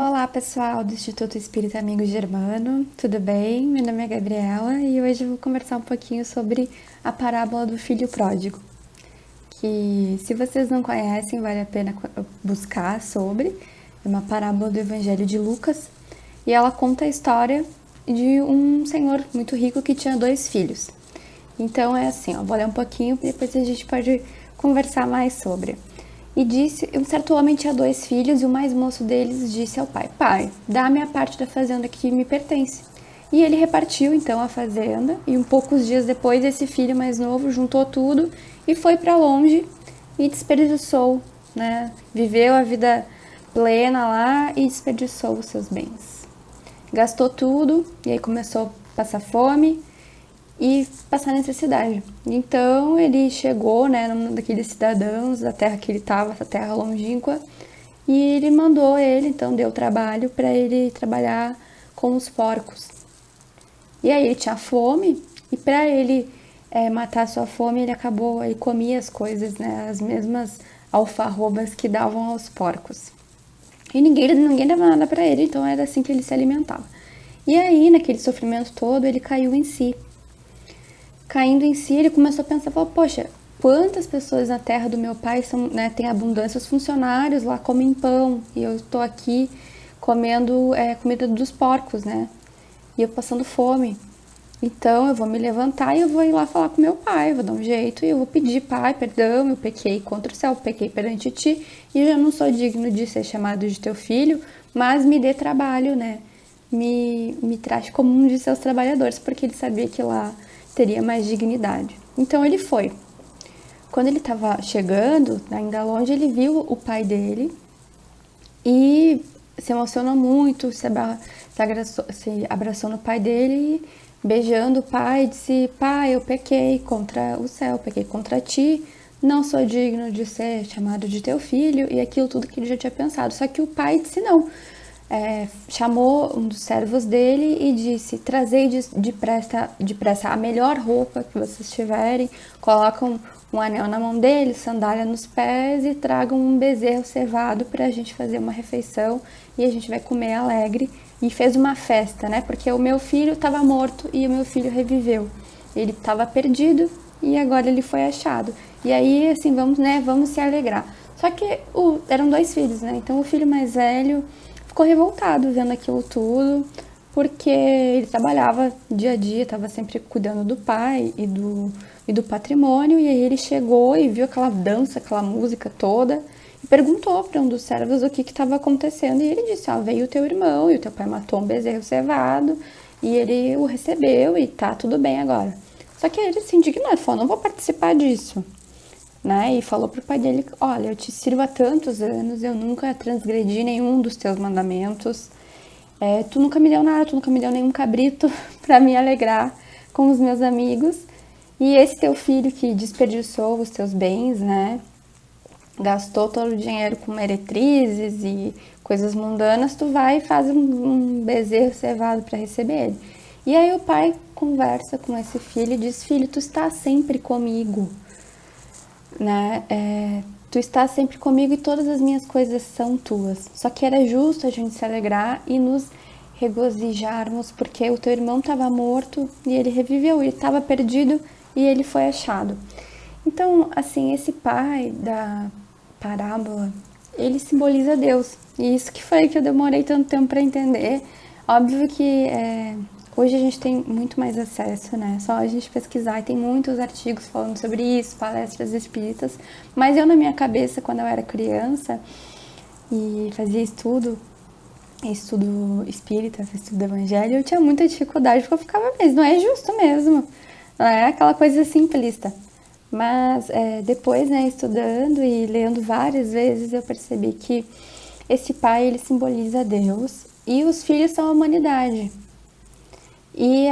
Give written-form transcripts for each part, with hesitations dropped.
Olá, pessoal do Instituto Espírita Amigo Germano, tudo bem? Meu nome é Gabriela e hoje eu vou conversar um pouquinho sobre a parábola do filho pródigo, que se vocês não conhecem, vale a pena buscar sobre. É uma parábola do Evangelho de Lucas e ela conta a história de um senhor muito rico que tinha 2 filhos. Então é assim, vou ler um pouquinho e depois a gente pode conversar mais sobre. E disse, um certo homem tinha 2 filhos e o mais moço deles disse ao pai: Pai, dá-me a parte da fazenda que me pertence. E ele repartiu então a fazenda e poucos dias depois esse filho mais novo juntou tudo e foi para longe e desperdiçou, né? Viveu a vida plena lá e desperdiçou os seus bens. Gastou tudo e aí começou a passar fome e passar necessidade. Então ele chegou, né, num daqueles cidadãos da terra que ele estava, essa terra longínqua, e ele mandou ele, então deu trabalho para ele trabalhar com os porcos. E aí ele tinha fome e para ele matar a sua fome ele comia as coisas, né, as mesmas alfarrobas que davam aos porcos. E ninguém dava nada para ele, então era assim que ele se alimentava. E aí, naquele sofrimento todo, ele caiu em si. Caindo em si, ele começou a pensar, poxa, quantas pessoas na terra do meu pai têm abundância, os funcionários lá comem pão e eu estou aqui comendo comida dos porcos, né? E eu passando fome. Então eu vou me levantar e eu vou ir lá falar com meu pai, vou dar um jeito e eu vou pedir: Pai, perdão, eu pequei contra o céu, pequei perante ti e eu já não sou digno de ser chamado de teu filho, mas me dê trabalho, né? Me trate como um de seus trabalhadores, porque ele sabia que lá teria mais dignidade. Então ele foi. Quando ele estava chegando, ainda longe, ele viu o pai dele e se emocionou muito, se abraçou no pai dele, beijando o pai, disse: Pai, eu pequei contra o céu, pequei contra ti, não sou digno de ser chamado de teu filho, e aquilo tudo que ele já tinha pensado. Só que o pai disse não. Chamou um dos servos dele e disse: Trazei depressa a melhor roupa que vocês tiverem, colocam um anel na mão dele, sandália nos pés e tragam um bezerro cevado para a gente fazer uma refeição e a gente vai comer alegre. E fez uma festa, né? Porque o meu filho estava morto e o meu filho reviveu. Ele estava perdido e agora ele foi achado. E aí, assim, vamos se alegrar. Só que eram 2 filhos, né? Então o filho mais velho ficou revoltado vendo aquilo tudo, porque ele trabalhava dia a dia, estava sempre cuidando do pai e do patrimônio, e aí ele chegou e viu aquela dança, aquela música toda, e perguntou para um dos servos o que estava acontecendo, e ele disse: veio o teu irmão, e o teu pai matou um bezerro cevado, e ele o recebeu, e tá tudo bem agora. Só que ele se indignou, falou: não vou participar disso. Né? E falou pro pai dele: olha, eu te sirvo há tantos anos, eu nunca transgredi nenhum dos teus mandamentos, tu nunca me deu nada, tu nunca me deu nenhum cabrito para me alegrar com os meus amigos, e esse teu filho que desperdiçou os teus bens, né, gastou todo o dinheiro com meretrizes e coisas mundanas, tu vai e faz um bezerro cevado para receber ele. E aí o pai conversa com esse filho e diz: filho, tu está sempre comigo, né? Tu estás sempre comigo e todas as minhas coisas são tuas. Só que era justo a gente se alegrar e nos regozijarmos, porque o teu irmão estava morto e ele reviveu, ele estava perdido e ele foi achado. Então, assim, esse pai da parábola, ele simboliza Deus. E isso que foi que eu demorei tanto tempo para entender. Óbvio que hoje a gente tem muito mais acesso, né? Só a gente pesquisar, e tem muitos artigos falando sobre isso, palestras espíritas. Mas eu, na minha cabeça, quando eu era criança e fazia estudo espírita, estudo do evangelho, eu tinha muita dificuldade, porque eu ficava, mas não é justo mesmo. Não é aquela coisa simplista. Mas depois, né, estudando e lendo várias vezes, eu percebi que esse pai, ele simboliza Deus e os filhos são a humanidade. E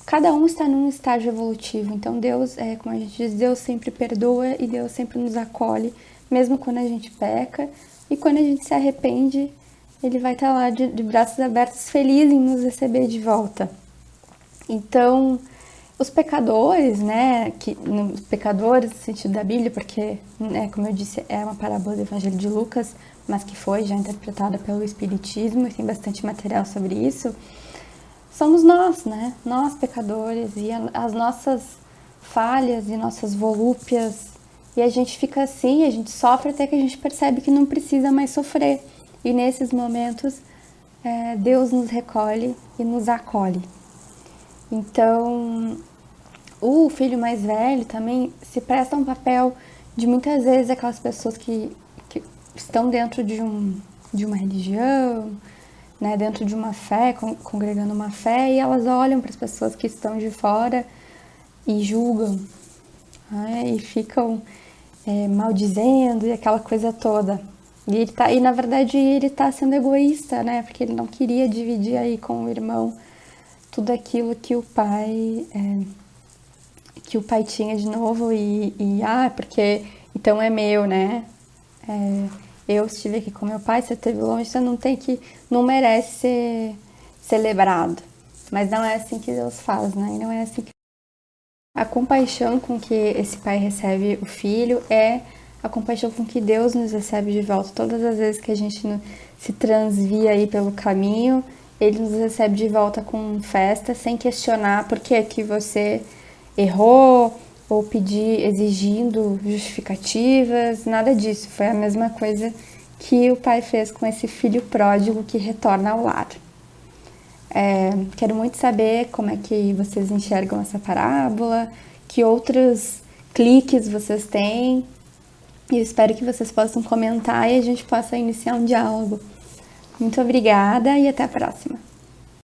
cada um está num estágio evolutivo. Então Deus, como a gente diz, Deus sempre perdoa e Deus sempre nos acolhe, mesmo quando a gente peca. E quando a gente se arrepende, ele vai estar lá de braços abertos, feliz em nos receber de volta. Então, Os pecadores, né, os pecadores no sentido da Bíblia, porque, né, como eu disse, é uma parábola do Evangelho de Lucas, mas que foi já interpretada pelo Espiritismo e tem bastante material sobre isso, somos nós, né, nós pecadores e as nossas falhas e nossas volúpias, e a gente fica assim, a gente sofre até que a gente percebe que não precisa mais sofrer, e nesses momentos Deus nos recolhe e nos acolhe. Então, o filho mais velho também se presta um papel de muitas vezes aquelas pessoas que estão dentro de uma religião, né, dentro de uma fé, congregando uma fé, e elas olham para as pessoas que estão de fora e julgam, né, e ficam maldizendo e aquela coisa toda. E na verdade ele está sendo egoísta, né, porque ele não queria dividir aí com o irmão tudo aquilo que o pai tinha de novo porque então é meu, né? Eu estive aqui com meu pai, você esteve longe, você não merece ser celebrado. Mas não é assim que Deus faz, né? E não é assim que... A compaixão com que esse pai recebe o filho é a compaixão com que Deus nos recebe de volta. Todas as vezes que a gente se transvia aí pelo caminho, ele nos recebe de volta com festa, sem questionar por que você errou ou exigindo justificativas, nada disso. Foi a mesma coisa que o pai fez com esse filho pródigo que retorna ao lar. Quero muito saber como é que vocês enxergam essa parábola, que outros cliques vocês têm, e eu espero que vocês possam comentar e a gente possa iniciar um diálogo. Muito obrigada e até a próxima!